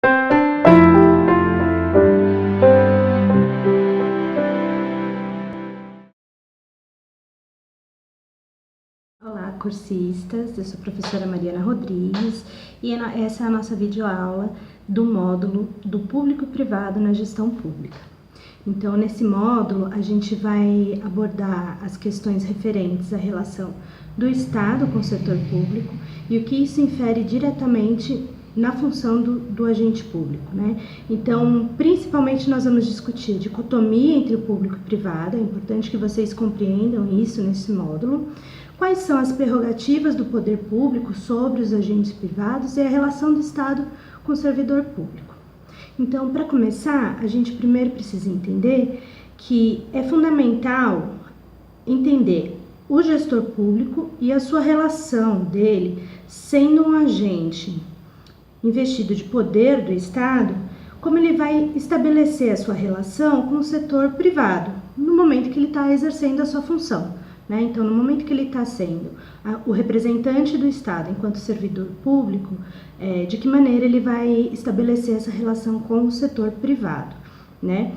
Olá, cursistas! Eu sou a professora Mariana Rodrigues e essa é a nossa videoaula do módulo do Público e Privado na Gestão Pública. Então, nesse módulo, a gente vai abordar as questões referentes à relação do Estado com o setor público e o que isso infere diretamente na função do agente público, né? Então, principalmente nós vamos discutir a dicotomia entre o público e o privado, é importante que vocês compreendam isso nesse módulo. Quais são as prerrogativas do poder público sobre os agentes privados e a relação do Estado com o servidor público. Então, para começar, a gente primeiro precisa entender que é fundamental entender o gestor público e a sua relação dele sendo um agente investido de poder do Estado, como ele vai estabelecer a sua relação com o setor privado, no momento que ele está exercendo a sua função, né? Então, no momento que ele está sendo o representante do Estado enquanto servidor público, de que maneira ele vai estabelecer essa relação com o setor privado, né?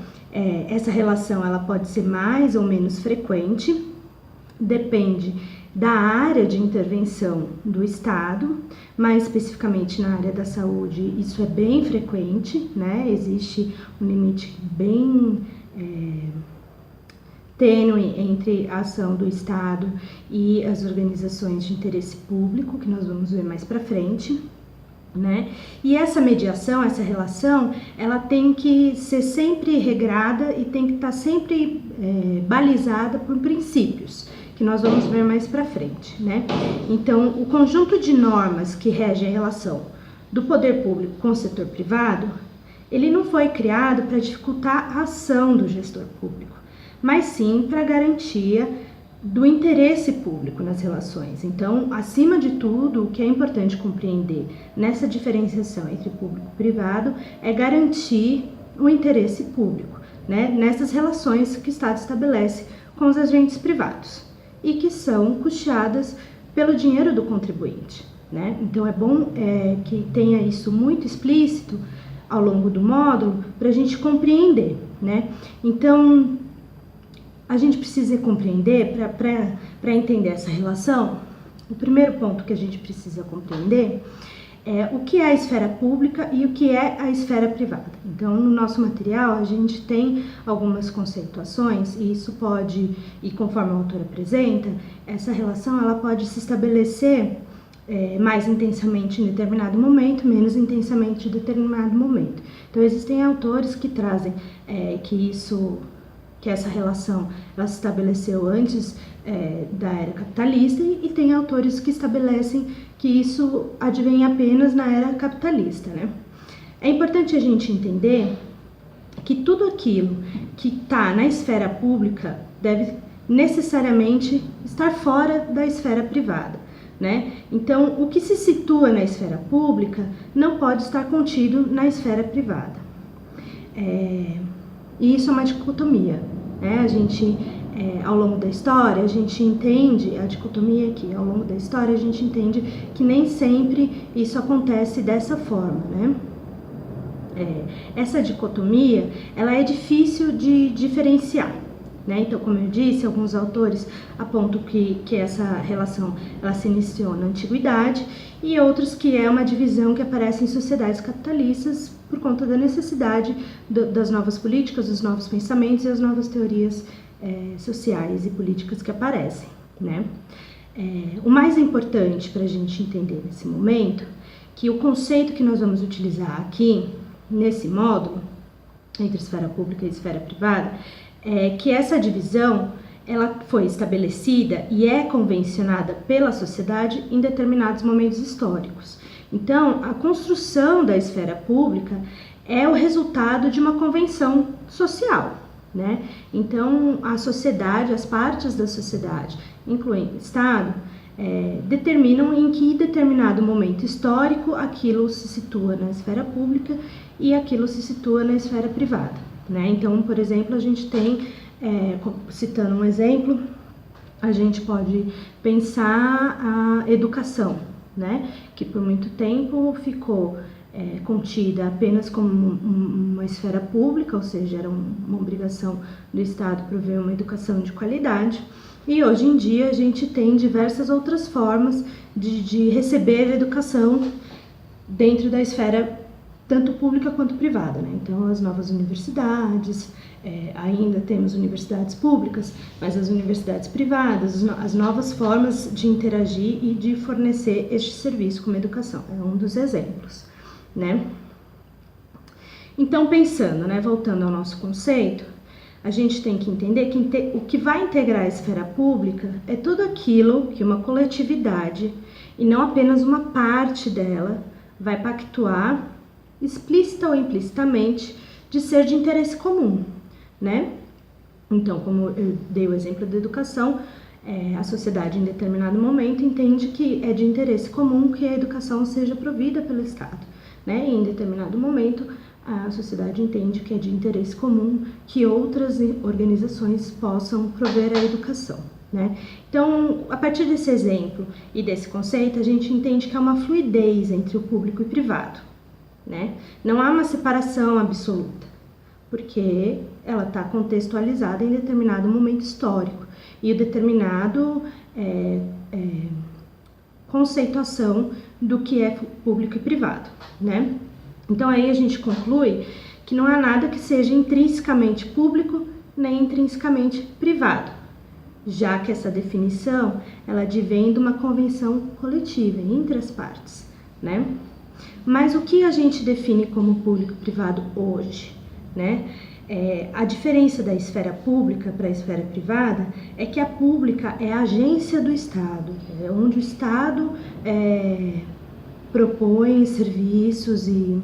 Essa relação ela pode ser mais ou menos frequente, depende da área de intervenção do Estado, mais especificamente na área da saúde, isso é bem frequente, né? Existe um limite bem tênue entre a ação do Estado e as organizações de interesse público, que nós vamos ver mais para frente, né? E essa mediação, essa relação, ela tem que ser sempre regrada e tem que estar sempre balizada por princípios, que nós vamos ver mais para frente, né? Então, o conjunto de normas que rege a relação do poder público com o setor privado, ele não foi criado para dificultar a ação do gestor público, mas sim para garantia do interesse público nas relações. Então, acima de tudo, o que é importante compreender nessa diferenciação entre público e privado é garantir o interesse público, né, nessas relações que o Estado estabelece com os agentes privados e que são custeadas pelo dinheiro do contribuinte, né? Então, é bom que tenha isso muito explícito ao longo do módulo para a gente compreender, né? Então, a gente precisa compreender, para entender essa relação, o primeiro ponto que a gente precisa compreender é o que é a esfera pública e o que é a esfera privada. Então, no nosso material, a gente tem algumas conceituações e isso pode, e conforme a autora apresenta, essa relação ela pode se estabelecer mais intensamente em determinado momento, menos intensamente em determinado momento. Então, existem autores que trazem que essa relação ela se estabeleceu antes da era capitalista e tem autores que estabelecem que isso advém apenas na era capitalista, né? É importante a gente entender que tudo aquilo que está na esfera pública deve necessariamente estar fora da esfera privada, né? Então, o que se situa na esfera pública não pode estar contido na esfera privada. E isso é uma dicotomia, né? A gente, ao longo da história, a gente entende a dicotomia aqui, ao longo da história, a gente entende que nem sempre isso acontece dessa forma, né? Essa dicotomia, ela é difícil de diferenciar, né? Então, como eu disse, alguns autores apontam que essa relação ela se iniciou na antiguidade e outros que é uma divisão que aparece em sociedades capitalistas por conta da necessidade das novas políticas, dos novos pensamentos e as novas teorias sociais e políticas que aparecem, né? O mais importante para a gente entender nesse momento, que o conceito que nós vamos utilizar aqui, nesse módulo, entre esfera pública e esfera privada, é que essa divisão ela foi estabelecida e é convencionada pela sociedade em determinados momentos históricos. Então, a construção da esfera pública é o resultado de uma convenção social, né? Então, a sociedade, as partes da sociedade, incluindo o Estado, determinam em que determinado momento histórico aquilo se situa na esfera pública e aquilo se situa na esfera privada, né? Então, por exemplo, a gente tem, citando um exemplo, a gente pode pensar a educação, né? Que por muito tempo ficou contida apenas como uma esfera pública, ou seja, era uma obrigação do Estado prover uma educação de qualidade. E hoje em dia a gente tem diversas outras formas de receber educação dentro da esfera tanto pública quanto privada, né? Então, as novas universidades, ainda temos universidades públicas, mas as universidades privadas, as novas formas de interagir e de fornecer este serviço como educação, é um dos exemplos, né? Então, pensando, né, voltando ao nosso conceito, a gente tem que entender que o que vai integrar a esfera pública é tudo aquilo que uma coletividade, e não apenas uma parte dela, vai pactuar, explícita ou implicitamente, de ser de interesse comum, né? Então, como eu dei o exemplo da educação, a sociedade em determinado momento entende que é de interesse comum que a educação seja provida pelo Estado, né? E em determinado momento a sociedade entende que é de interesse comum que outras organizações possam prover a educação, né? Então, a partir desse exemplo e desse conceito, a gente entende que há uma fluidez entre o público e o privado, né? Não há uma separação absoluta, porque ela está contextualizada em determinado momento histórico e o determinado conceituação do que é público e privado, né? Então aí a gente conclui que não há nada que seja intrinsecamente público nem intrinsecamente privado, já que essa definição ela advém de uma convenção coletiva entre as partes, né? Mas o que a gente define como público e privado hoje, né? A diferença da esfera pública para a esfera privada é que a pública é a agência do Estado, onde o Estado propõe serviços e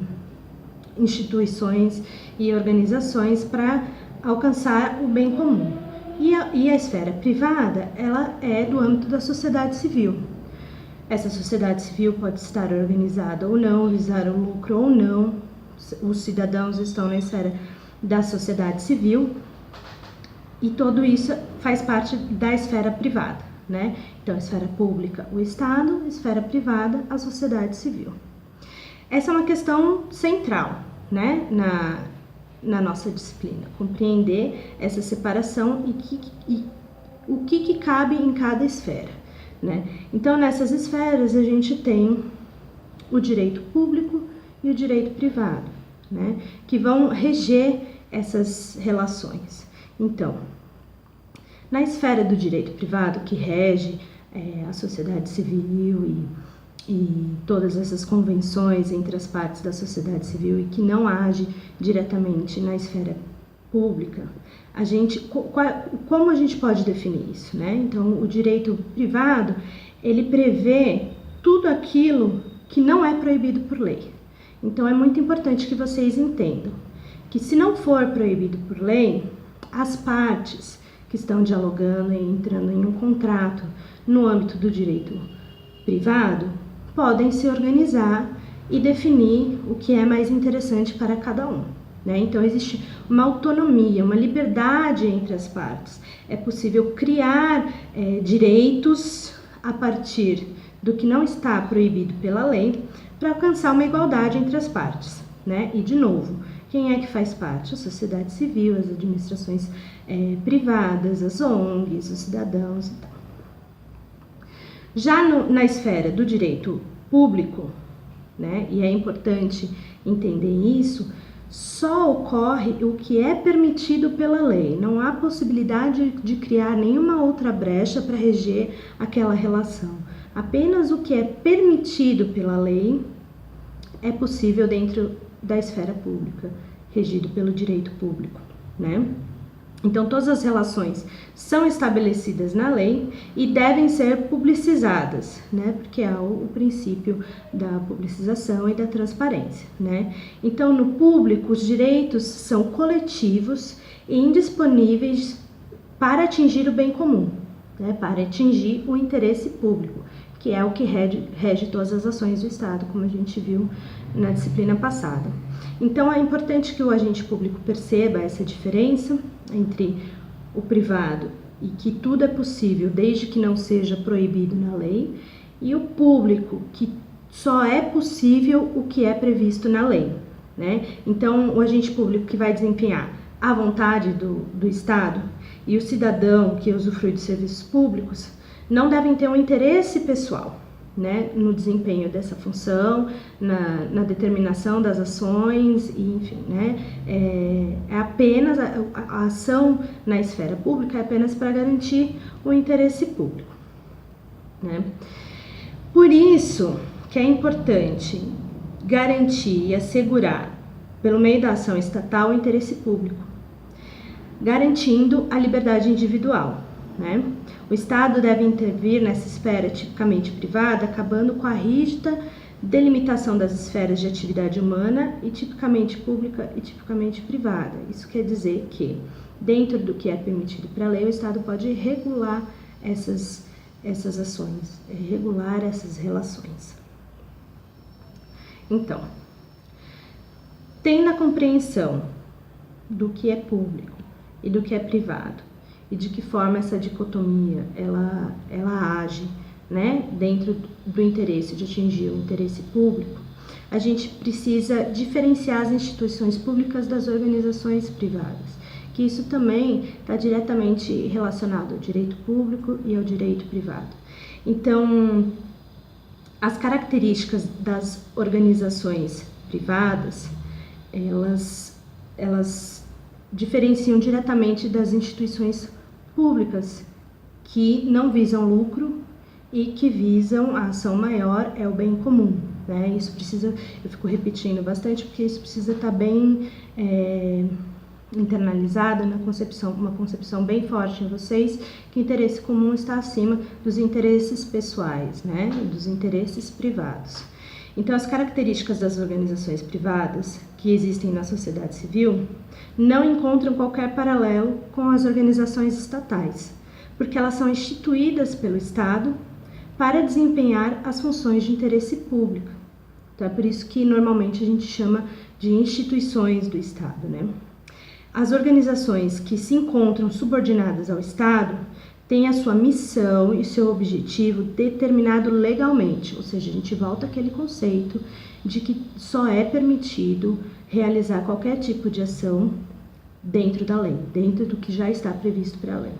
instituições e organizações para alcançar o bem comum. E a esfera privada, ela é do âmbito da sociedade civil. Essa sociedade civil pode estar organizada ou não, visar o lucro ou não. Os cidadãos estão na esfera da sociedade civil e tudo isso faz parte da esfera privada, né? Então, a esfera pública, o Estado, a esfera privada, a sociedade civil. Essa é uma questão central, né, na nossa disciplina, compreender essa separação e o que cabe em cada esfera, né? Então, nessas esferas, a gente tem o direito público e o direito privado, né, que vão reger essas relações. Então, na esfera do direito privado, que rege a sociedade civil e todas essas convenções entre as partes da sociedade civil e que não age diretamente na esfera pública, como a gente pode definir isso, né? Então, o direito privado, ele prevê tudo aquilo que não é proibido por lei. Então, é muito importante que vocês entendam que se não for proibido por lei, as partes que estão dialogando e entrando em um contrato no âmbito do direito privado podem se organizar e definir o que é mais interessante para cada um, né? Então, existe uma autonomia, uma liberdade entre as partes. É possível criar direitos a partir do que não está proibido pela lei para alcançar uma igualdade entre as partes, né? E, de novo, quem é que faz parte? A sociedade civil, as administrações privadas, as ONGs, os cidadãos e tal. Já na esfera do direito público, né, e é importante entender isso, só ocorre o que é permitido pela lei. Não há possibilidade de criar nenhuma outra brecha para reger aquela relação. Apenas o que é permitido pela lei é possível dentro da esfera pública, regido pelo direito público, né? Então, todas as relações são estabelecidas na lei e devem ser publicizadas, né? Porque há o princípio da publicização e da transparência, né? Então, no público, os direitos são coletivos e indisponíveis para atingir o bem comum, né? Para atingir o interesse público, que é o que rege todas as ações do Estado, como a gente viu na disciplina passada. Então, é importante que o agente público perceba essa diferença entre o privado e que tudo é possível desde que não seja proibido na lei, e o público, que só é possível o que é previsto na lei, né? Então, o agente público que vai desempenhar a vontade do Estado e o cidadão que usufrui de serviços públicos não devem ter um interesse pessoal, né, no desempenho dessa função, na determinação das ações, e, enfim, né, é apenas a ação na esfera pública é apenas para garantir o interesse público, né? Por isso que é importante garantir e assegurar, pelo meio da ação estatal, o interesse público, garantindo a liberdade individual, né? O Estado deve intervir nessa esfera tipicamente privada, acabando com a rígida delimitação das esferas de atividade humana e tipicamente pública e tipicamente privada. Isso quer dizer que, dentro do que é permitido pela lei, o Estado pode regular essas ações, regular essas relações. Então, tendo a compreensão do que é público e do que é privado, e de que forma essa dicotomia ela age, né, dentro do interesse de atingir o interesse público, a gente precisa diferenciar as instituições públicas das organizações privadas, que isso também está diretamente relacionado ao direito público e ao direito privado. Então, as características das organizações privadas, elas diferenciam diretamente das instituições públicas que não visam lucro e que visam a ação maior, é o bem comum, né? Isso precisa, eu fico repetindo bastante porque isso precisa estar bem internalizado na concepção, uma concepção bem forte em vocês, que o interesse comum está acima dos interesses pessoais, né? Dos interesses privados. Então, as características das organizações privadas que existem na sociedade civil não encontram qualquer paralelo com as organizações estatais, porque elas são instituídas pelo Estado para desempenhar as funções de interesse público. Então, é por isso que normalmente a gente chama de instituições do Estado, né? As organizações que se encontram subordinadas ao Estado têm a sua missão e seu objetivo determinado legalmente, ou seja, a gente volta àquele conceito de que só é permitido realizar qualquer tipo de ação dentro da lei, dentro do que já está previsto pela lei.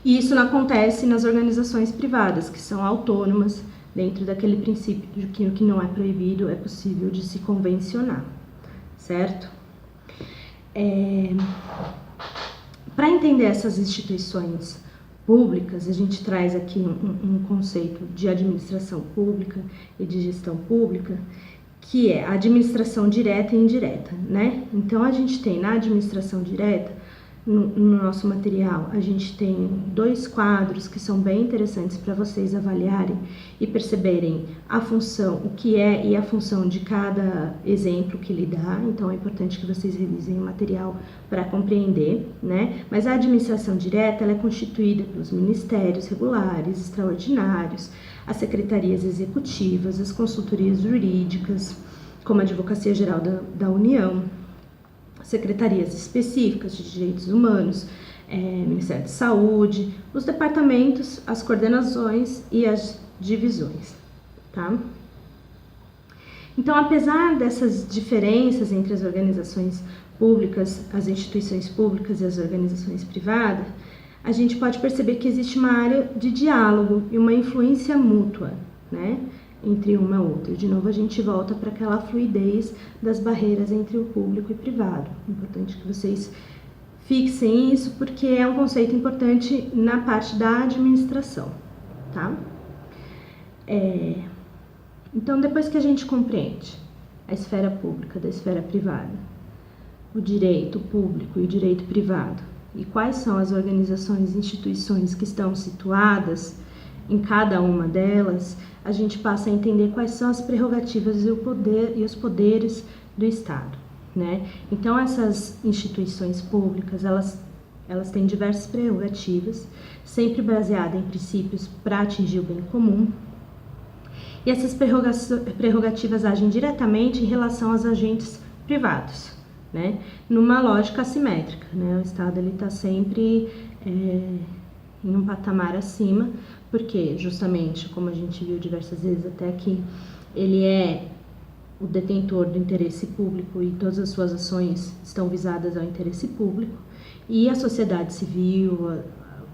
E isso não acontece nas organizações privadas, que são autônomas, dentro daquele princípio de que o que não é proibido é possível de se convencionar, certo? Para entender essas instituições públicas, a gente traz aqui um conceito de administração pública e de gestão pública, que é a administração direta e indireta, né? Então, a gente tem na administração direta, no nosso material, a gente tem 2 quadros que são bem interessantes para vocês avaliarem e perceberem a função, o que é e a função de cada exemplo que lhe dá. Então, é importante que vocês revisem o material para compreender, né? Mas a administração direta, ela é constituída pelos ministérios regulares, extraordinários, as secretarias executivas, as consultorias jurídicas, como a Advocacia Geral da União, secretarias específicas de direitos humanos, Ministério da Saúde, os departamentos, as coordenações e as divisões, tá? Então, apesar dessas diferenças entre as organizações públicas, as instituições públicas e as organizações privadas, a gente pode perceber que existe uma área de diálogo e uma influência mútua, né, entre uma e outra. De novo, a gente volta para aquela fluidez das barreiras entre o público e privado. É importante que vocês fixem isso, porque é um conceito importante na parte da administração, tá? Então, depois que a gente compreende a esfera pública da esfera privada, o direito público e o direito privado, e quais são as organizações e instituições que estão situadas em cada uma delas, a gente passa a entender quais são as prerrogativas e os poderes do Estado, né? Então, essas instituições públicas, elas têm diversas prerrogativas, sempre baseadas em princípios para atingir o bem comum, e essas prerrogativas agem diretamente em relação aos agentes privados, né? Numa lógica assimétrica, né? O Estado está sempre em um patamar acima porque justamente, como a gente viu diversas vezes até aqui, ele é o detentor do interesse público e todas as suas ações estão visadas ao interesse público, e a sociedade civil,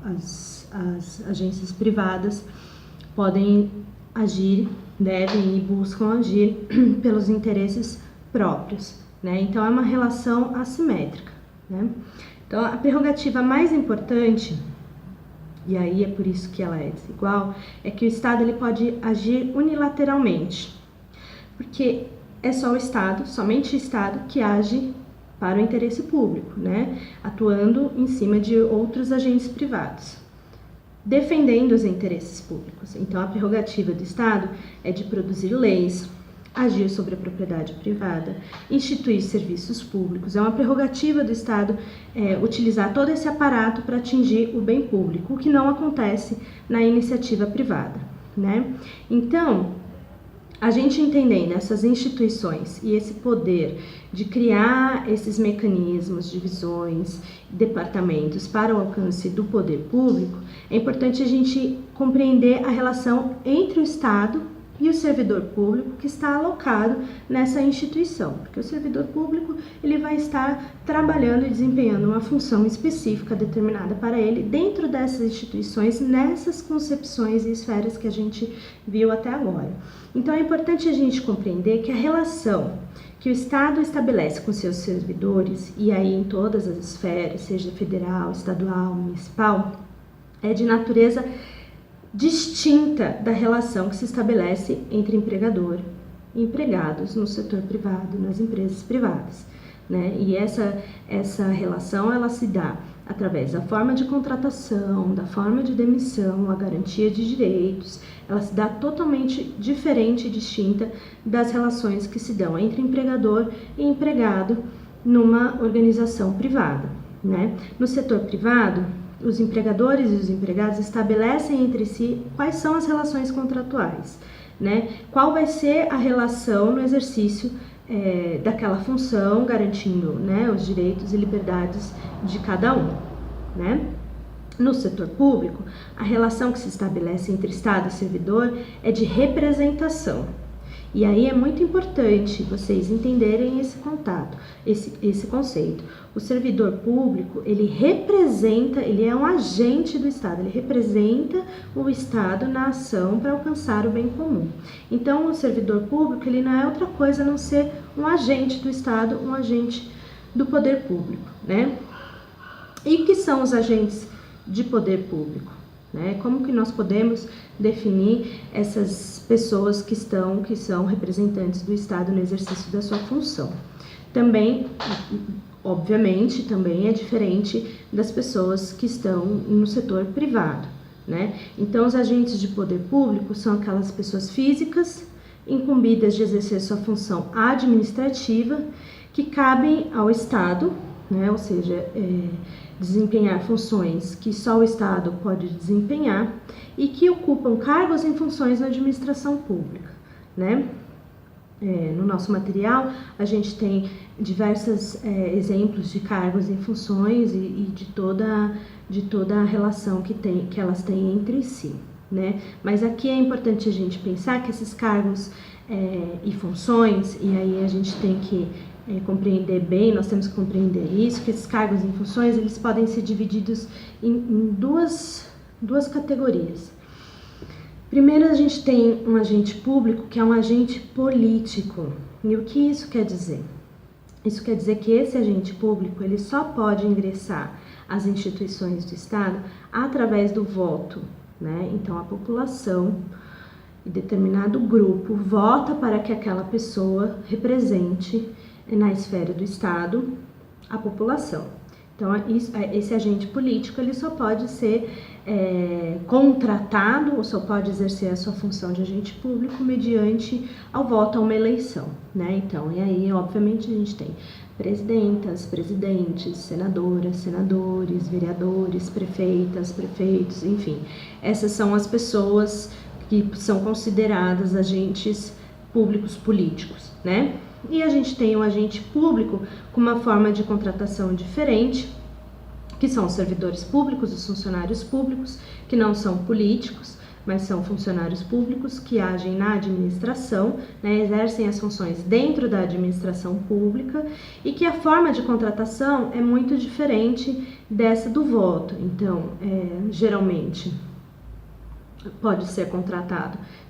as agências privadas podem agir, devem e buscam agir pelos interesses próprios, né? Então é uma relação assimétrica, né? Então a prerrogativa mais importante, e aí é por isso que ela é desigual, é que o Estado ele pode agir unilateralmente, porque é só o Estado, somente o Estado, que age para o interesse público, né? Atuando em cima de outros agentes privados, defendendo os interesses públicos. Então, a prerrogativa do Estado é de produzir leis, agir sobre a propriedade privada, instituir serviços públicos. É uma prerrogativa do Estado utilizar todo esse aparato para atingir o bem público, o que não acontece na iniciativa privada, né? Então, a gente entendendo essas instituições e esse poder de criar esses mecanismos, divisões, departamentos para o alcance do poder público, é importante a gente compreender a relação entre o Estado e o servidor público que está alocado nessa instituição, porque o servidor público ele vai estar trabalhando e desempenhando uma função específica determinada para ele dentro dessas instituições, nessas concepções e esferas que a gente viu até agora. Então é importante a gente compreender que a relação que o Estado estabelece com seus servidores, e aí em todas as esferas, seja federal, estadual, municipal, é de natureza distinta da relação que se estabelece entre empregador e empregados no setor privado, nas empresas privadas, né? E essa relação ela se dá através da forma de contratação, da forma de demissão, a garantia de direitos, ela se dá totalmente diferente e distinta das relações que se dão entre empregador e empregado numa organização privada, né? No setor privado, os empregadores e os empregados estabelecem entre si quais são as relações contratuais, né? Qual vai ser a relação no exercício daquela função, garantindo, né, os direitos e liberdades de cada um, né? No setor público, a relação que se estabelece entre Estado e servidor é de representação. E aí é muito importante vocês entenderem esse contato, esse conceito. O servidor público, ele representa, ele é um agente do Estado, ele representa o Estado na ação para alcançar o bem comum. Então, o servidor público, ele não é outra coisa a não ser um agente do Estado, um agente do poder público, né? E o que são os agentes de poder público, né? Como que nós podemos definir essas pessoas que são representantes do Estado no exercício da sua função? Também, obviamente, também é diferente das pessoas que estão no setor privado, né? Então, os agentes de poder público são aquelas pessoas físicas incumbidas de exercer sua função administrativa que cabem ao Estado, né? Ou seja, desempenhar funções que só o Estado pode desempenhar e que ocupam cargos e funções na administração pública, né? No nosso material, a gente tem diversos exemplos de cargos e funções e de toda a relação que elas têm entre si, né? Mas aqui é importante a gente pensar que esses cargos e funções, e aí a gente tem que compreender bem, nós temos que compreender isso, que esses cargos e funções, eles podem ser divididos em duas categorias. Primeiro, a gente tem um agente público, que é um agente político. E o que isso quer dizer? Isso quer dizer que esse agente público, ele só pode ingressar às instituições do Estado através do voto, né? Então, a população e determinado grupo vota para que aquela pessoa represente na esfera do Estado a população. Então, esse agente político ele só pode ser contratado ou só pode exercer a sua função de agente público mediante ao voto a uma eleição, né? Então, e aí, obviamente, a gente tem presidentas, presidentes, senadoras, senadores, vereadores, prefeitas, prefeitos, enfim. Essas são as pessoas que são consideradas agentes públicos políticos, né? E a gente tem um agente público com uma forma de contratação diferente, que são os servidores públicos, os funcionários públicos, que não são políticos, mas são funcionários públicos que agem na administração, né, exercem as funções dentro da administração pública e que a forma de contratação é muito diferente dessa do voto. Então, geralmente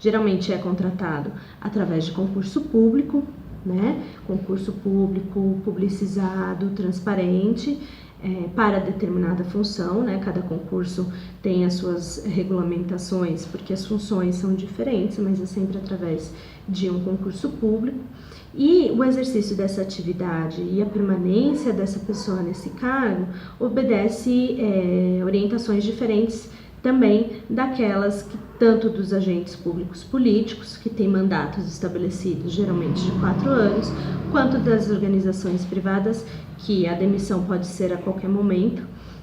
geralmente é contratado através de concurso público, né? Concurso público, publicizado, transparente, para determinada função, né? Cada concurso tem as suas regulamentações, porque as funções são diferentes, mas é sempre através de um concurso público. E o exercício dessa atividade e a permanência dessa pessoa nesse cargo obedece orientações diferentes também daquelas que, tanto dos agentes públicos políticos, que têm mandatos estabelecidos geralmente de 4 anos, quanto das organizações privadas, que a demissão pode ser a qualquer momento.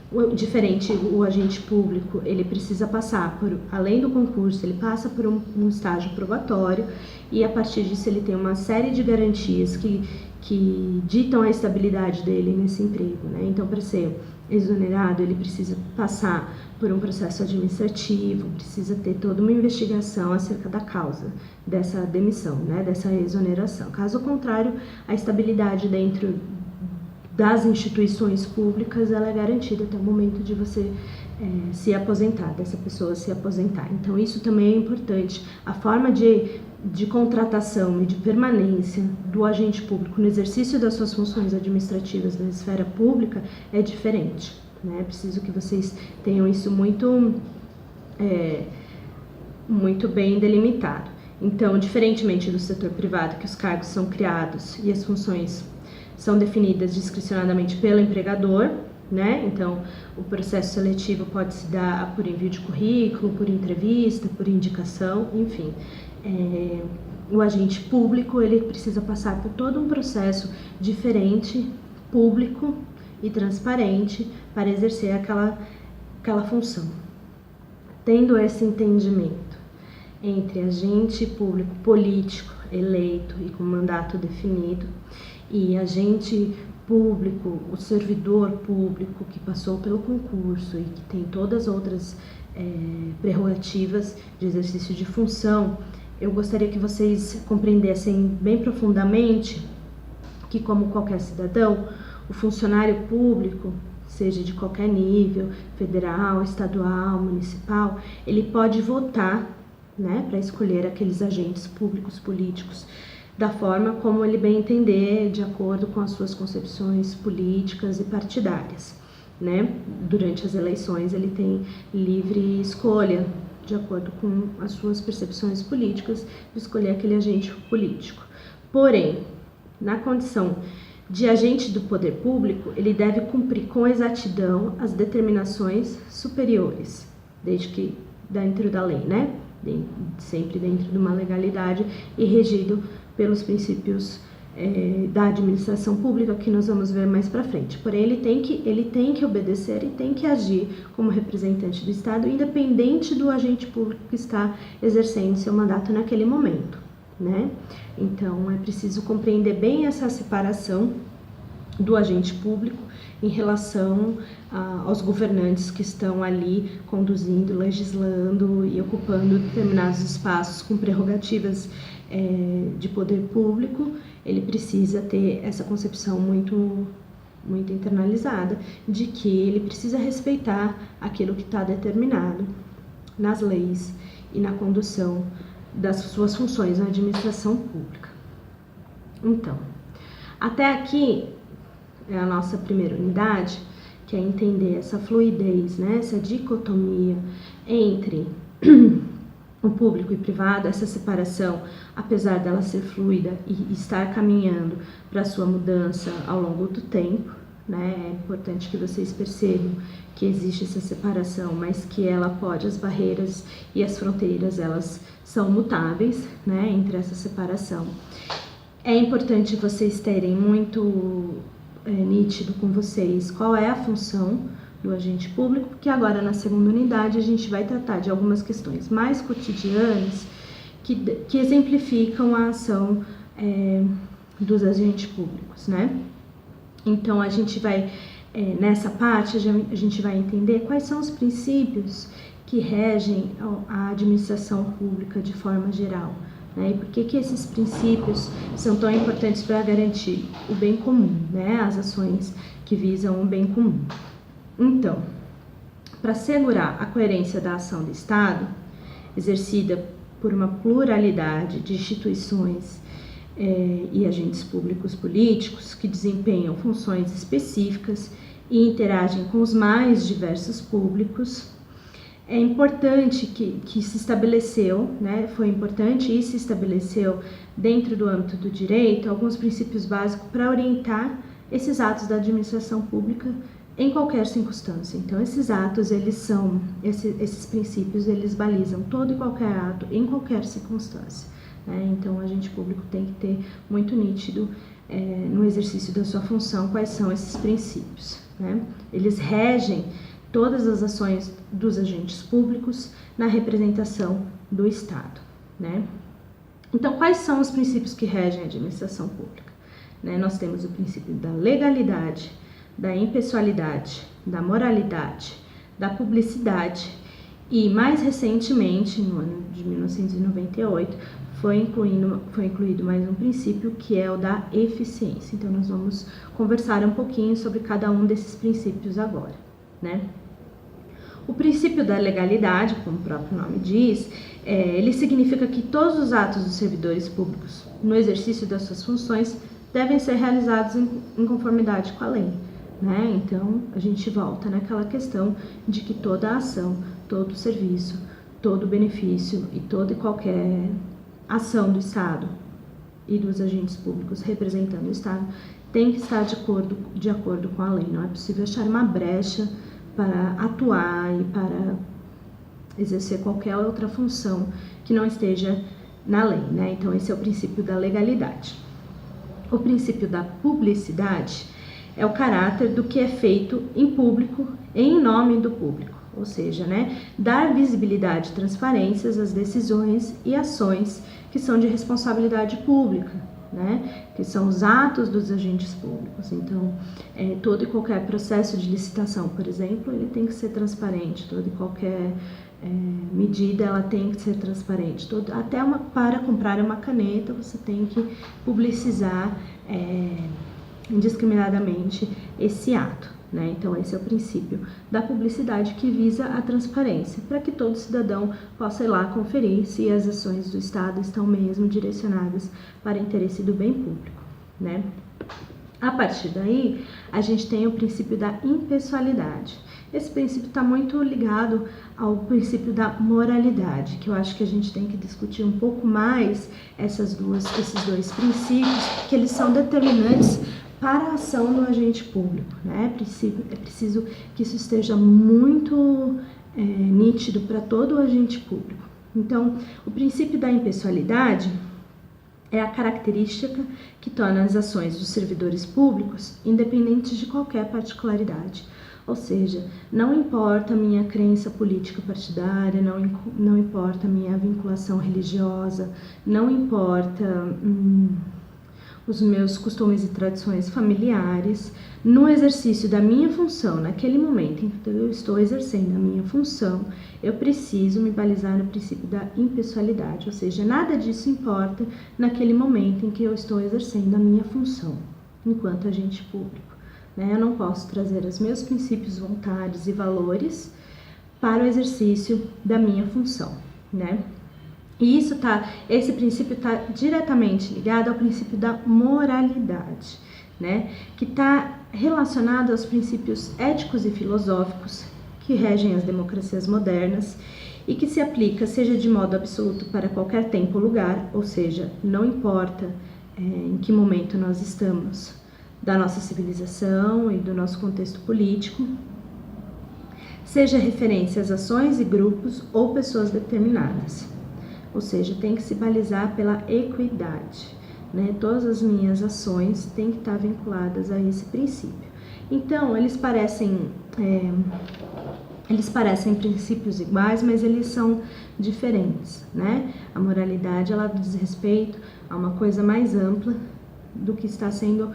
O agente público, ele precisa passar além do concurso, ele passa por um estágio probatório e a partir disso ele tem uma série de garantias que ditam a estabilidade dele nesse emprego, né? Então, para ser exonerado, ele precisa passar por um processo administrativo, precisa ter toda uma investigação acerca da causa dessa demissão, né, dessa exoneração. Caso contrário, a estabilidade dentro das instituições públicas ela é garantida até o momento de você se aposentar, dessa pessoa se aposentar. Então, isso também é importante. A forma de contratação e de permanência do agente público no exercício das suas funções administrativas na esfera pública é diferente, né? É preciso que vocês tenham isso muito bem delimitado. Então, diferentemente do setor privado, que os cargos são criados e as funções são definidas discricionadamente pelo empregador, né? Então, o processo seletivo pode se dar por envio de currículo, por entrevista, por indicação, enfim. O agente público, ele precisa passar por todo um processo diferente, público e transparente para exercer aquela função. Tendo esse entendimento entre agente público político eleito e com mandato definido e agente público, o servidor público que passou pelo concurso e que tem todas as outras prerrogativas de exercício de função, eu gostaria que vocês compreendessem bem profundamente que, como qualquer cidadão, o funcionário público, seja de qualquer nível, federal, estadual, municipal, ele pode votar, né, para escolher aqueles agentes públicos políticos da forma como ele bem entender, de acordo com as suas concepções políticas e partidárias, né? Durante as eleições ele tem livre escolha, de acordo com as suas percepções políticas, de escolher aquele agente político. Porém, na condição de agente do poder público, ele deve cumprir com exatidão as determinações superiores, desde que dentro da lei, né? Sempre dentro de uma legalidade e regido pelos princípios da administração pública, que nós vamos ver mais para frente. Porém, ele tem que obedecer e tem que agir como representante do Estado, independente do agente público que está exercendo seu mandato naquele momento, né? Então, é preciso compreender bem essa separação do agente público em relação aos governantes que estão ali conduzindo, legislando e ocupando determinados espaços com prerrogativas de poder público. Ele precisa ter essa concepção muito internalizada de que ele precisa respeitar aquilo que está determinado nas leis e na condução das suas funções na administração pública. Então, até aqui é a nossa primeira unidade, que é entender essa fluidez, né, essa dicotomia entre o público e privado, essa separação, apesar dela ser fluida e estar caminhando para a sua mudança ao longo do tempo, né? É importante que vocês percebam que existe essa separação, mas que as barreiras e as fronteiras, elas são mutáveis, né, entre essa separação. É importante vocês terem muito nítido com vocês qual é a função do agente público, porque agora na segunda unidade a gente vai tratar de algumas questões mais cotidianas que exemplificam a ação dos agentes públicos, né? Então a gente vai, nessa parte, a gente vai entender quais são os princípios que regem a administração pública de forma geral, né? E por que esses princípios são tão importantes para garantir o bem comum, né? As ações que visam o bem comum. Então, para assegurar a coerência da ação do Estado, exercida por uma pluralidade de instituições e agentes públicos políticos que desempenham funções específicas e interagem com os mais diversos públicos, é importante que se estabeleceu, né, foi importante e se estabeleceu dentro do âmbito do direito alguns princípios básicos para orientar esses atos da administração pública em qualquer circunstância. Então, esses atos, esses princípios, eles balizam todo e qualquer ato em qualquer circunstância, né? Então, o agente público tem que ter muito nítido no exercício da sua função quais são esses princípios, né? Eles regem todas as ações dos agentes públicos na representação do Estado, né? Então, quais são os princípios que regem a administração pública, né? Nós temos o princípio da legalidade, da impessoalidade, da moralidade, da publicidade e, mais recentemente, no ano de 1998, foi incluído mais um princípio que é o da eficiência. Então, nós vamos conversar um pouquinho sobre cada um desses princípios agora, né? O princípio da legalidade, como o próprio nome diz, ele significa que todos os atos dos servidores públicos no exercício das suas funções devem ser realizados em conformidade com a lei, né? Então, a gente volta naquela questão de que toda ação, todo serviço, todo benefício e toda e qualquer ação do Estado e dos agentes públicos representando o Estado tem que estar de acordo com a lei. Não é possível achar uma brecha para atuar e para exercer qualquer outra função que não esteja na lei, né? Então, esse é o princípio da legalidade. O princípio da publicidade é o caráter do que é feito em público, em nome do público, ou seja, né, dar visibilidade e transparência às decisões e ações que são de responsabilidade pública, né, que são os atos dos agentes públicos. Então, todo e qualquer processo de licitação, por exemplo, ele tem que ser transparente, toda e qualquer medida ela tem que ser transparente. Para comprar uma caneta, você tem que publicizar indiscriminadamente esse ato, né? Então, esse é o princípio da publicidade que visa a transparência, para que todo cidadão possa ir lá conferir se as ações do Estado estão mesmo direcionadas para o interesse do bem público, né? A partir daí, a gente tem o princípio da impessoalidade. Esse princípio está muito ligado ao princípio da moralidade, que eu acho que a gente tem que discutir um pouco mais esses dois princípios, que eles são determinantes para a ação do agente público, né? É preciso que isso esteja muito nítido para todo o agente público. Então, o princípio da impessoalidade é a característica que torna as ações dos servidores públicos independentes de qualquer particularidade. Ou seja, não importa a minha crença política partidária, não importa a minha vinculação religiosa, não importa os meus costumes e tradições familiares, no exercício da minha função, naquele momento em que eu estou exercendo a minha função, eu preciso me balizar no princípio da impessoalidade, ou seja, nada disso importa naquele momento em que eu estou exercendo a minha função enquanto agente público, né? Eu não posso trazer os meus princípios, vontades e valores para o exercício da minha função, né? E esse princípio está diretamente ligado ao princípio da moralidade, né? Que está relacionado aos princípios éticos e filosóficos que regem as democracias modernas e que se aplica, seja de modo absoluto para qualquer tempo ou lugar, ou seja, não importa em que momento nós estamos da nossa civilização e do nosso contexto político, seja referência às ações e grupos ou pessoas determinadas. Ou seja, tem que se balizar pela equidade, né? Todas as minhas ações têm que estar vinculadas a esse princípio. Então, eles parecem princípios iguais, mas eles são diferentes, né? A moralidade, ela diz respeito a uma coisa mais ampla do que está sendo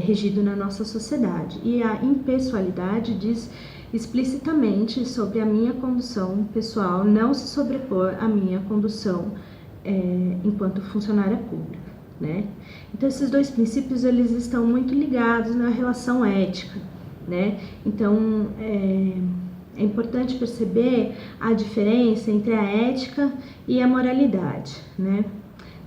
regido na nossa sociedade. E a impessoalidade diz explicitamente sobre a minha condução pessoal não se sobrepor à minha condução enquanto funcionária pública, né? Então, esses dois princípios, eles estão muito ligados na relação ética, né? Então, é importante perceber a diferença entre a ética e a moralidade, né?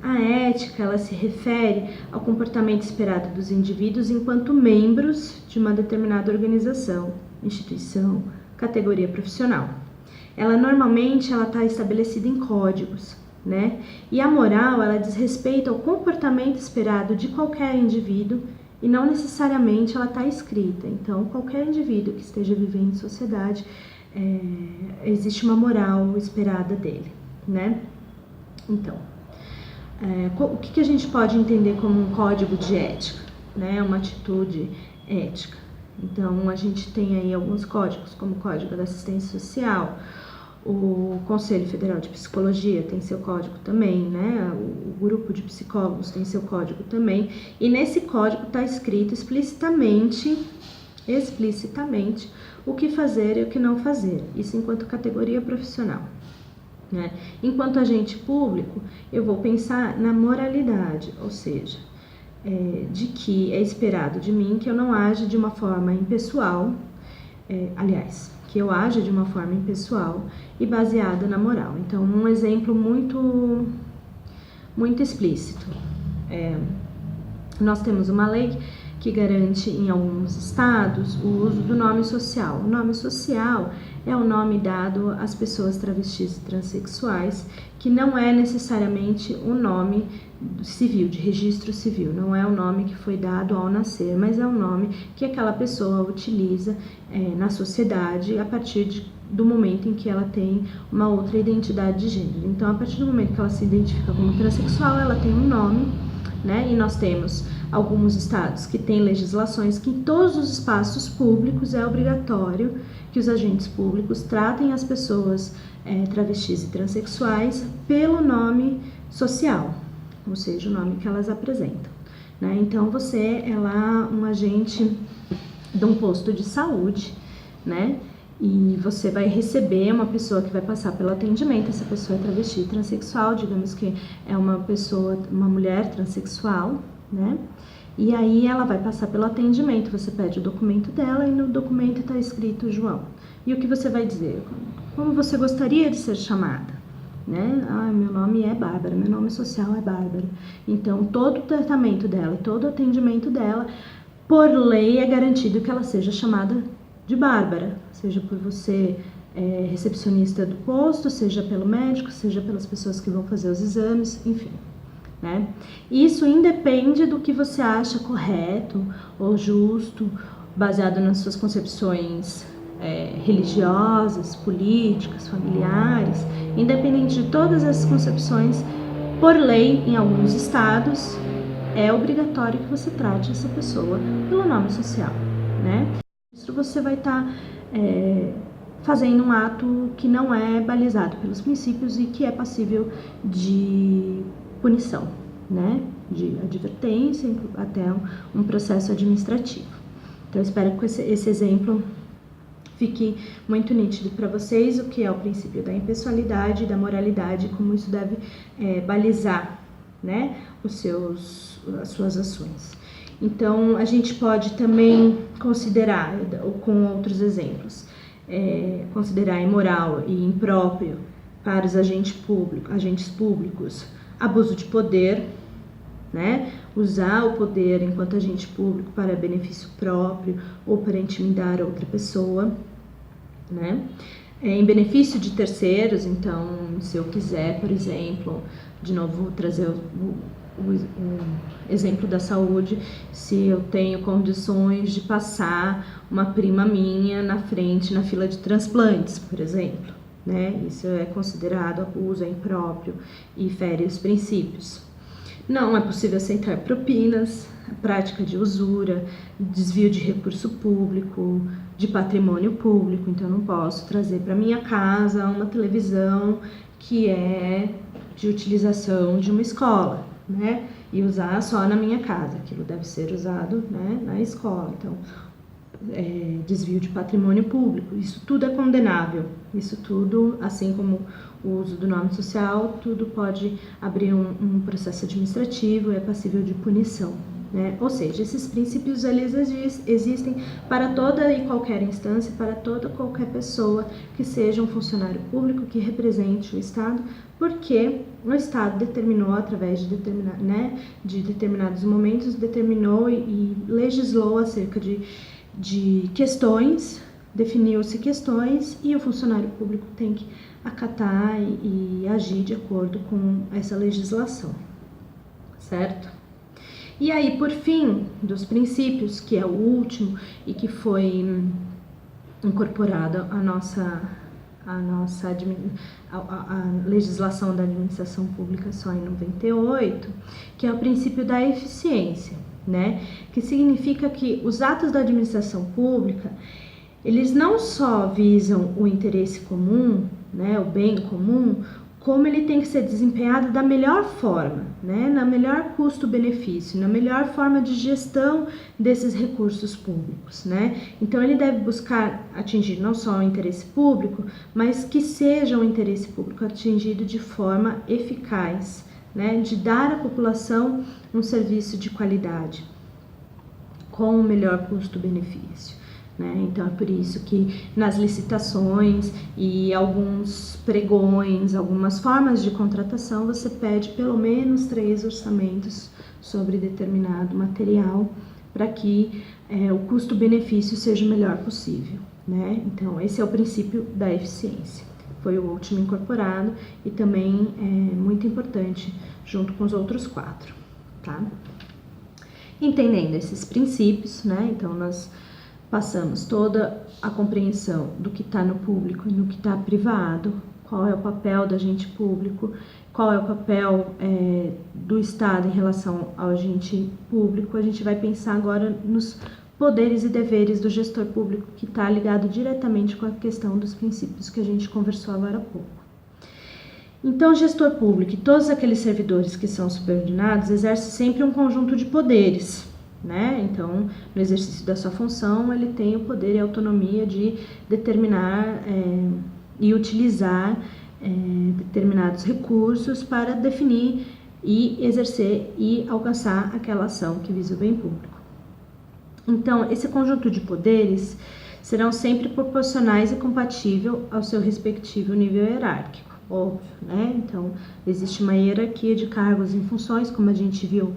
A ética, ela se refere ao comportamento esperado dos indivíduos enquanto membros de uma determinada organização, instituição, categoria profissional. Ela normalmente está estabelecida em códigos, né? E a moral, ela diz respeito ao comportamento esperado de qualquer indivíduo e não necessariamente ela está escrita. Então, qualquer indivíduo que esteja vivendo em sociedade, existe uma moral esperada dele, né? Então, o que a gente pode entender como um código de ética, né? Uma atitude ética. Então, a gente tem aí alguns códigos, como o Código da Assistência Social, o Conselho Federal de Psicologia tem seu código também, né? O grupo de psicólogos tem seu código também, e nesse código está escrito explicitamente o que fazer e o que não fazer, isso enquanto categoria profissional, né? Enquanto agente público, eu vou pensar na moralidade, ou seja, de que é esperado de mim que eu não aja de uma forma impessoal, que eu aja de uma forma impessoal e baseada na moral. Então, um exemplo muito explícito. Nós temos uma lei que garante em alguns estados o uso do nome social. O nome social é o nome dado às pessoas travestis e transexuais, que não é necessariamente o nome civil, de registro civil, não é o nome que foi dado ao nascer, mas é o nome que aquela pessoa utiliza na sociedade a partir do momento em que ela tem uma outra identidade de gênero. Então, a partir do momento que ela se identifica como transexual, ela tem um nome, né? E nós temos alguns estados que têm legislações que em todos os espaços públicos é obrigatório que os agentes públicos tratem as pessoas travestis e transexuais pelo nome social, ou seja, o nome que elas apresentam, né? Então, você é lá um agente de um posto de saúde, né? E você vai receber uma pessoa que vai passar pelo atendimento. Essa pessoa é travesti e transexual, digamos que é uma mulher transexual, né? E aí ela vai passar pelo atendimento, você pede o documento dela e no documento está escrito João. E o que você vai dizer? Como você gostaria de ser chamada? Né? Meu nome é Bárbara, meu nome social é Bárbara. Então, todo o tratamento dela e todo o atendimento dela, por lei, é garantido que ela seja chamada de Bárbara, seja por você, recepcionista do posto, seja pelo médico, seja pelas pessoas que vão fazer os exames, enfim, né? Isso independe do que você acha correto ou justo, baseado nas suas concepções religiosas, políticas, familiares. Independente de todas essas concepções, por lei, em alguns estados, é obrigatório que você trate essa pessoa pelo nome social, né? Isso você vai estar fazendo um ato que não é balizado pelos princípios e que é passível de punição, né? De advertência, até um processo administrativo. Então, eu espero que esse exemplo fique muito nítido para vocês o que é o princípio da impessoalidade e da moralidade, como isso deve balizar, né, as suas ações. Então, a gente pode também considerar, com outros exemplos, considerar imoral e impróprio para os agentes públicos, abuso de poder, né? Usar o poder enquanto agente público para benefício próprio ou para intimidar outra pessoa, né? Em benefício de terceiros. Então, se eu quiser, por exemplo, de novo trazer o exemplo da saúde, se eu tenho condições de passar uma prima minha na frente na fila de transplantes, por exemplo, né? Isso é considerado abuso, é impróprio e fere os princípios. Não é possível aceitar propinas, a prática de usura, desvio de recurso público, de patrimônio público. Então, eu não posso trazer para minha casa uma televisão que é de utilização de uma escola, né? e usar só na minha casa, aquilo deve ser usado, né, na escola. Então, desvio de patrimônio público, isso tudo é condenável, isso tudo, assim como o uso do nome social, tudo pode abrir um processo administrativo e é passível de punição, né? Ou seja, esses princípios eles existem para toda e qualquer instância, para toda qualquer pessoa que seja um funcionário público que represente o Estado, porque o Estado determinou através de determinados momentos, determinou e legislou acerca de questões, definiu-se questões e o funcionário público tem que acatar e agir de acordo com essa legislação, certo? E aí, por fim, dos princípios, que é o último e que foi incorporado a legislação da administração pública só em 98, que é o princípio da eficiência, né? Que significa que os atos da administração pública, eles não só visam o interesse comum, né, o bem comum, como ele tem que ser desempenhado da melhor forma, né, na melhor custo-benefício, na melhor forma de gestão desses recursos públicos, né? Então ele deve buscar atingir não só o interesse público, mas que seja o interesse público atingido de forma eficaz, né, de dar à população um serviço de qualidade, com o melhor custo-benefício, né? Então é por isso que nas licitações e alguns pregões, algumas formas de contratação, você pede pelo menos 3 orçamentos sobre determinado material para que o custo-benefício seja o melhor possível, né? Então esse é o princípio da eficiência. Foi o último incorporado e também é muito importante junto com os outros 4, tá? Entendendo esses princípios, né? Então nós passamos toda a compreensão do que está no público e no que está privado, qual é o papel do agente público, qual é o papel do Estado em relação ao agente público. A gente vai pensar agora nos poderes e deveres do gestor público, que está ligado diretamente com a questão dos princípios que a gente conversou agora há pouco. Então, o gestor público e todos aqueles servidores que são subordinados exercem sempre um conjunto de poderes, né? Então, no exercício da sua função, ele tem o poder e a autonomia de determinar e utilizar determinados recursos para definir e exercer e alcançar aquela ação que visa o bem público. Então, esse conjunto de poderes serão sempre proporcionais e compatível ao seu respectivo nível hierárquico, óbvio, né? Então, existe uma hierarquia de cargos e funções, como a gente viu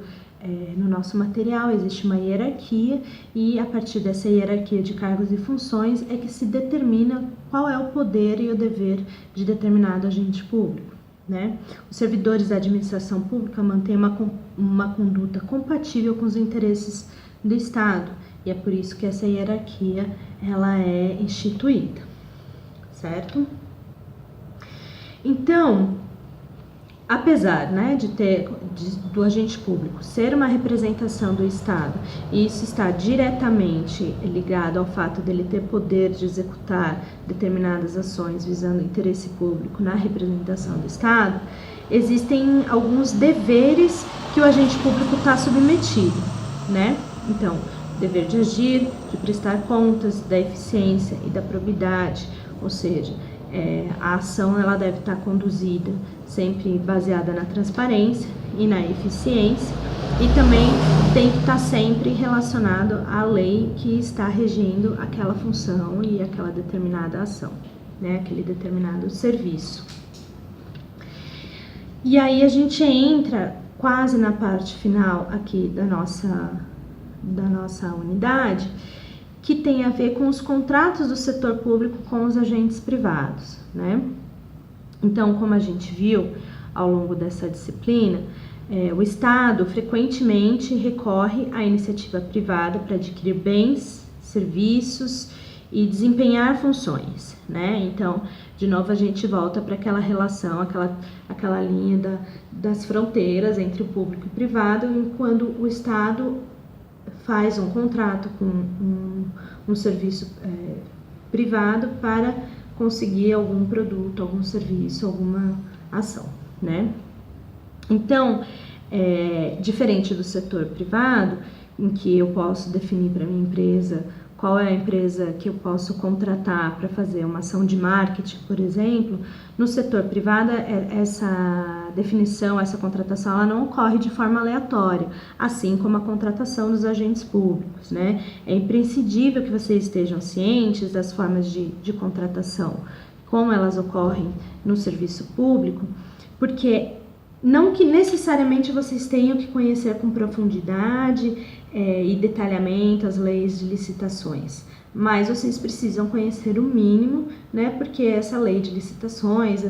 no nosso material, existe uma hierarquia e a partir dessa hierarquia de cargos e funções é que se determina qual é o poder e o dever de determinado agente público, né? Os servidores da administração pública mantêm uma conduta compatível com os interesses do Estado e é por isso que essa hierarquia ela é instituída, certo? Então, apesar, né, do agente público ser uma representação do Estado e isso está diretamente ligado ao fato dele ter poder de executar determinadas ações visando o interesse público na representação do Estado, existem alguns deveres que o agente público está submetido, né? Então, dever de agir, de prestar contas, da eficiência e da probidade, ou seja, a ação ela deve estar conduzida sempre baseada na transparência e na eficiência e também tem que estar sempre relacionado à lei que está regendo aquela função e aquela determinada ação, né? Aquele determinado serviço. E aí a gente entra quase na parte final aqui da nossa unidade, que tem a ver com os contratos do setor público com os agentes privados, né? Então, como a gente viu ao longo dessa disciplina, o Estado frequentemente recorre à iniciativa privada para adquirir bens, serviços e desempenhar funções, né? Então, de novo a gente volta para aquela relação, aquela linha das fronteiras entre o público e o privado, quando o Estado faz um contrato com um serviço privado para conseguir algum produto, algum serviço, alguma ação, né? Então, Diferente do setor privado, em que eu posso definir para minha empresa qual é a empresa que eu posso contratar para fazer uma ação de marketing, por exemplo. No setor privado, essa definição, essa contratação, ela não ocorre de forma aleatória, assim como a contratação dos agentes públicos, né? É imprescindível que vocês estejam cientes das formas de contratação, como elas ocorrem no serviço público, porque não que necessariamente vocês tenham que conhecer com profundidade e detalhamento as leis de licitações, mas vocês precisam conhecer o mínimo, né? Porque essa lei de licitações,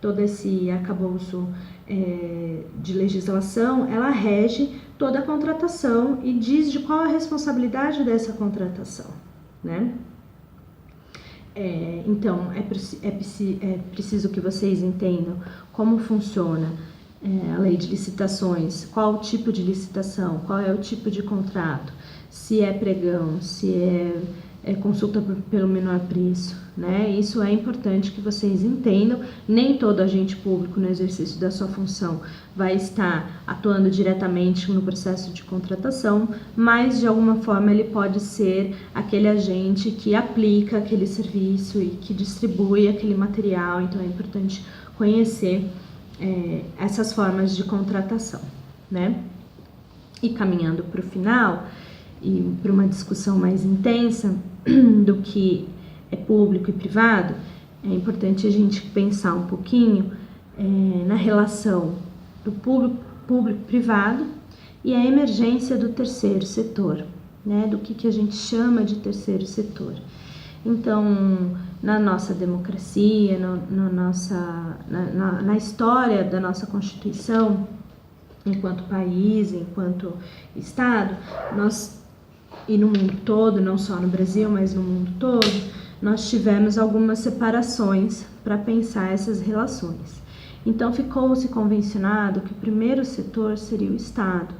todo esse arcabouço de legislação, ela rege toda a contratação e diz de qual a responsabilidade dessa contratação, né? Então, é preciso que vocês entendam como funciona a lei de licitações, qual o tipo de licitação, qual é o tipo de contrato, se é pregão, se é consulta pelo menor preço, né? Isso é importante que vocês entendam. Nem todo agente público no exercício da sua função vai estar atuando diretamente no processo de contratação, mas de alguma forma ele pode ser aquele agente que aplica aquele serviço e que distribui aquele material. Então é importante conhecer essas formas de contratação, né? E caminhando para o final e para uma discussão mais intensa do que é público e privado, é importante a gente pensar um pouquinho na relação do público-privado e a emergência do terceiro setor, né? Do que a gente chama de terceiro setor. Então, na nossa democracia, na história da nossa Constituição, enquanto país, enquanto Estado, e no mundo todo, não só no Brasil, mas no mundo todo, nós tivemos algumas separações para pensar essas relações. Então, ficou-se convencionado que o primeiro setor seria o Estado,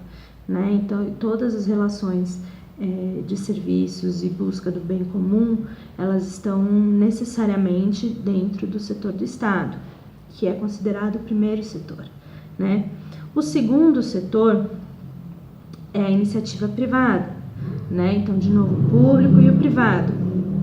né? Então, todas as relações de serviços e busca do bem comum, elas estão necessariamente dentro do setor do Estado, que é considerado o primeiro setor, né? O segundo setor é a iniciativa privada, né? Então, de novo, o público e o privado,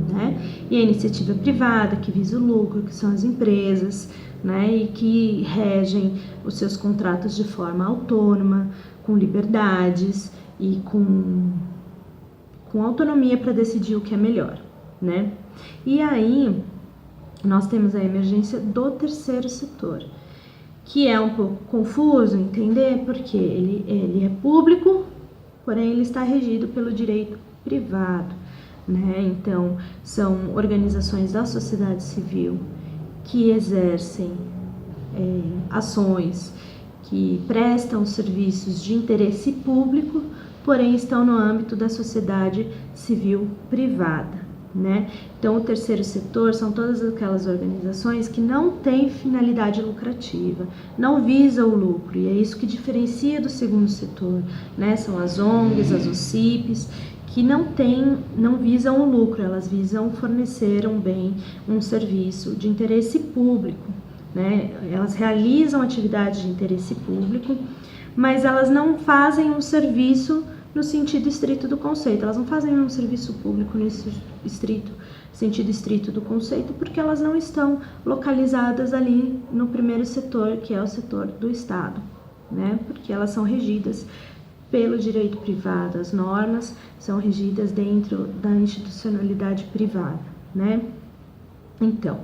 né? E a iniciativa privada, que visa o lucro, que são as empresas, né? E que regem os seus contratos de forma autônoma, com liberdades e com autonomia para decidir o que é melhor, né? E aí, nós temos a emergência do terceiro setor, que é um pouco confuso entender, porque ele é público, porém ele está regido pelo direito privado, né? Então, são organizações da sociedade civil que exercem ações, que prestam serviços de interesse público, porém estão no âmbito da sociedade civil privada, né? Então, o terceiro setor são todas aquelas organizações que não têm finalidade lucrativa, não visam o lucro, e é isso que diferencia do segundo setor, né? São as ONGs, as OCIPs, que não visam o lucro, elas visam fornecer um bem, um serviço de interesse público, né? Elas realizam atividades de interesse público, mas elas não fazem um serviço no sentido estrito do conceito. Elas não fazem um serviço público nesse sentido estrito do conceito, porque elas não estão localizadas ali no primeiro setor, que é o setor do Estado, né? Porque elas são regidas pelo direito privado, as normas são regidas dentro da institucionalidade privada, né? Então,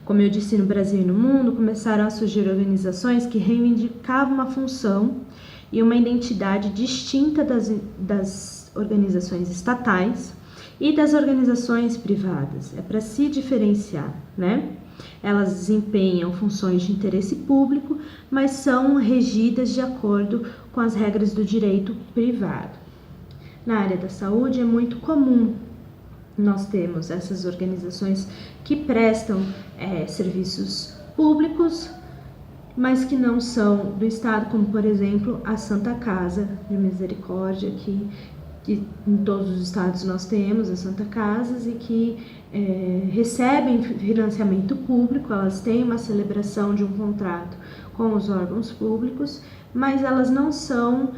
como eu disse, no Brasil e no mundo começaram a surgir organizações que reivindicavam uma função e uma identidade distinta das organizações estatais e das organizações privadas. É para se diferenciar, né? Elas desempenham funções de interesse público, mas são regidas de acordo com as regras do direito privado. Na área da saúde é muito comum nós temos essas organizações que prestam serviços públicos, mas que não são do Estado, como por exemplo a Santa Casa de Misericórdia, que em todos os estados nós temos as Santa Casas e que recebem financiamento público. Elas têm uma celebração de um contrato com os órgãos públicos, mas elas não são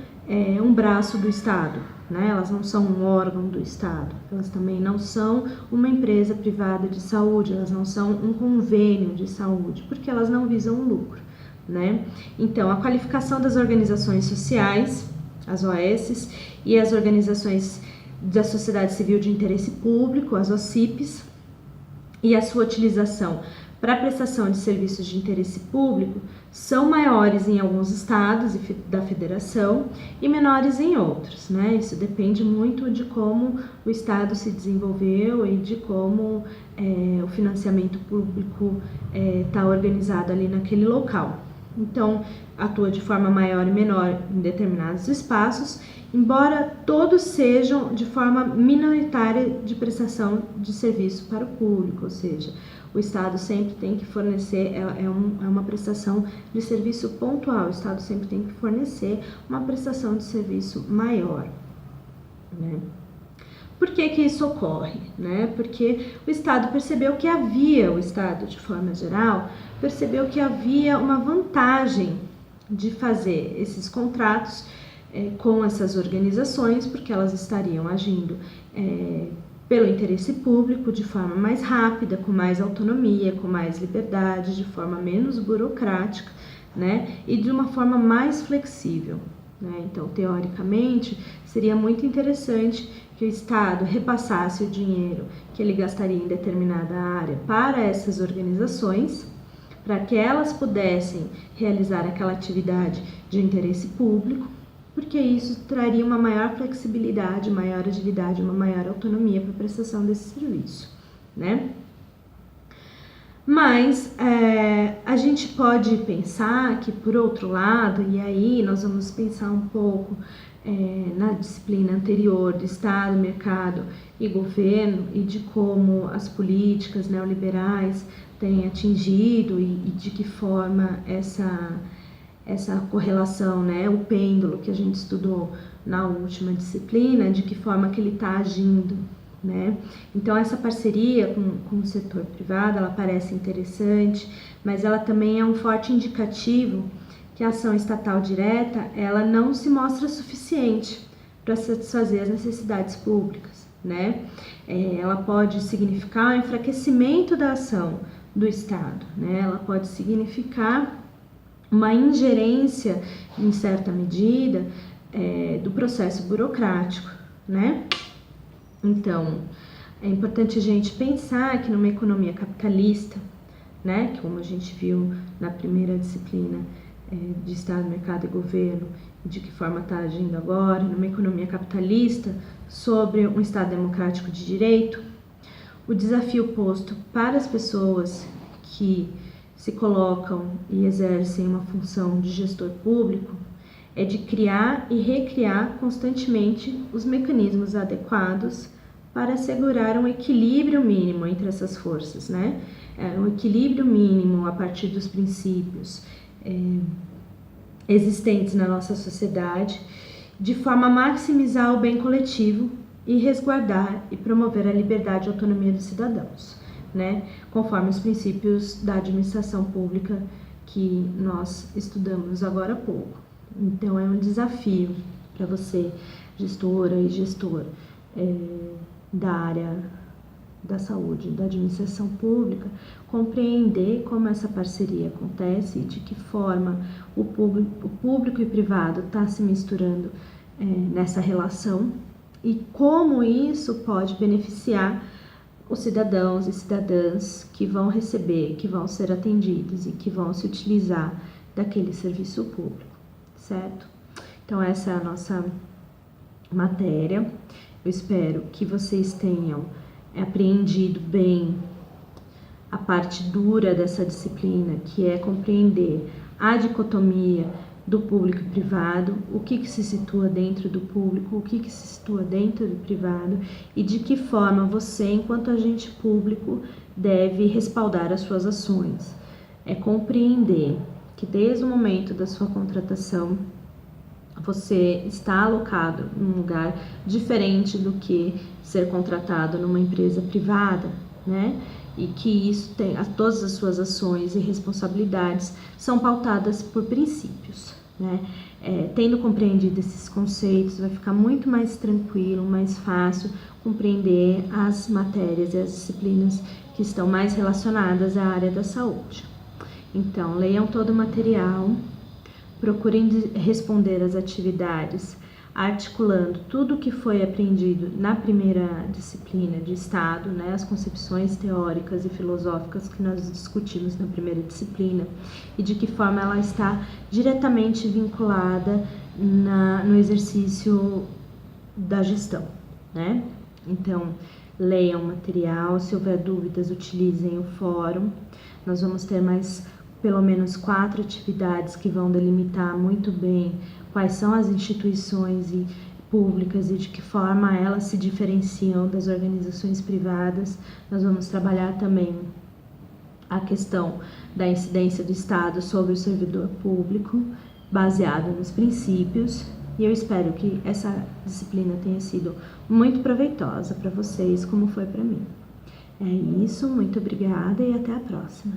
um braço do Estado, né? Elas não são um órgão do Estado, elas também não são uma empresa privada de saúde, elas não são um convênio de saúde, porque elas não visam lucro, né? Então, a qualificação das organizações sociais, as OS, e as organizações da sociedade civil de interesse público, as OCIPs, e a sua utilização para a prestação de serviços de interesse público são maiores em alguns estados da federação e menores em outros, né? Isso depende muito de como o estado se desenvolveu e de como o financiamento público está organizado ali naquele local. Então, atua de forma maior e menor em determinados espaços, embora todos sejam de forma minoritária de prestação de serviço para o público, ou seja, o Estado sempre tem que fornecer, é uma prestação de serviço pontual, o Estado sempre tem que fornecer uma prestação de serviço maior, né? Por que isso ocorre, né? Porque o Estado percebeu que havia, o Estado de forma geral, percebeu que havia uma vantagem de fazer esses contratos com essas organizações, porque elas estariam agindo pelo interesse público de forma mais rápida, com mais autonomia, com mais liberdade, de forma menos burocrática, né? E de uma forma mais flexível, né? Então, teoricamente, seria muito interessante que o Estado repassasse o dinheiro que ele gastaria em determinada área para essas organizações, para que elas pudessem realizar aquela atividade de interesse público, porque isso traria uma maior flexibilidade, maior agilidade, uma maior autonomia para a prestação desse serviço, né? Mas a gente pode pensar que, por outro lado, e aí nós vamos pensar um pouco na disciplina anterior de Estado, mercado e governo, e de como as políticas neoliberais têm atingido e de que forma essa correlação, né, o pêndulo que a gente estudou na última disciplina, de que forma que ele está agindo, né? Então, essa parceria com o setor privado, ela parece interessante, mas ela também é um forte indicativo que a ação estatal direta, ela não se mostra suficiente para satisfazer as necessidades públicas, né? Ela pode significar o enfraquecimento da ação do Estado, né? Ela pode significar uma ingerência, em certa medida, do processo burocrático, né? Então, é importante a gente pensar que numa economia capitalista, né, que como a gente viu na primeira disciplina de Estado, mercado e governo, de que forma está agindo agora, numa economia capitalista, sobre um Estado democrático de direito, o desafio posto para as pessoas que se colocam e exercem uma função de gestor público é de criar e recriar constantemente os mecanismos adequados para assegurar um equilíbrio mínimo entre essas forças, né? Um equilíbrio mínimo a partir dos princípios existentes na nossa sociedade, de forma a maximizar o bem coletivo e resguardar e promover a liberdade e autonomia dos cidadãos, né? Conforme os princípios da administração pública que nós estudamos agora há pouco. Então, é um desafio para você, gestora e gestor da área da saúde, da administração pública, compreender como essa parceria acontece e de que forma o público e privado está se misturando nessa relação e como isso pode beneficiar os cidadãos e cidadãs que vão receber, que vão ser atendidos e que vão se utilizar daquele serviço público, certo? Então, essa é a nossa matéria. Eu espero que vocês tenham apreendido bem a parte dura dessa disciplina, que é compreender a dicotomia do público e privado, o que se situa dentro do público, o que se situa dentro do privado e de que forma você, enquanto agente público, deve respaldar as suas ações. É compreender que desde o momento da sua contratação, você está alocado num lugar diferente do que ser contratado numa empresa privada, né? E que isso tem, todas as suas ações e responsabilidades são pautadas por princípios, né? Tendo compreendido esses conceitos, vai ficar muito mais tranquilo, mais fácil compreender as matérias e as disciplinas que estão mais relacionadas à área da saúde. Então, leiam todo o material, procurem responder as atividades, articulando tudo o que foi aprendido na primeira disciplina de Estado, né, as concepções teóricas e filosóficas que nós discutimos na primeira disciplina, e de que forma ela está diretamente vinculada no exercício da gestão, né? Então, leiam o material, se houver dúvidas, utilizem o fórum. Nós vamos ter mais pelo menos 4 atividades que vão delimitar muito bem quais são as instituições públicas e de que forma elas se diferenciam das organizações privadas. Nós vamos trabalhar também a questão da incidência do Estado sobre o servidor público, baseado nos princípios, e eu espero que essa disciplina tenha sido muito proveitosa para vocês, como foi para mim. É isso, muito obrigada e até a próxima.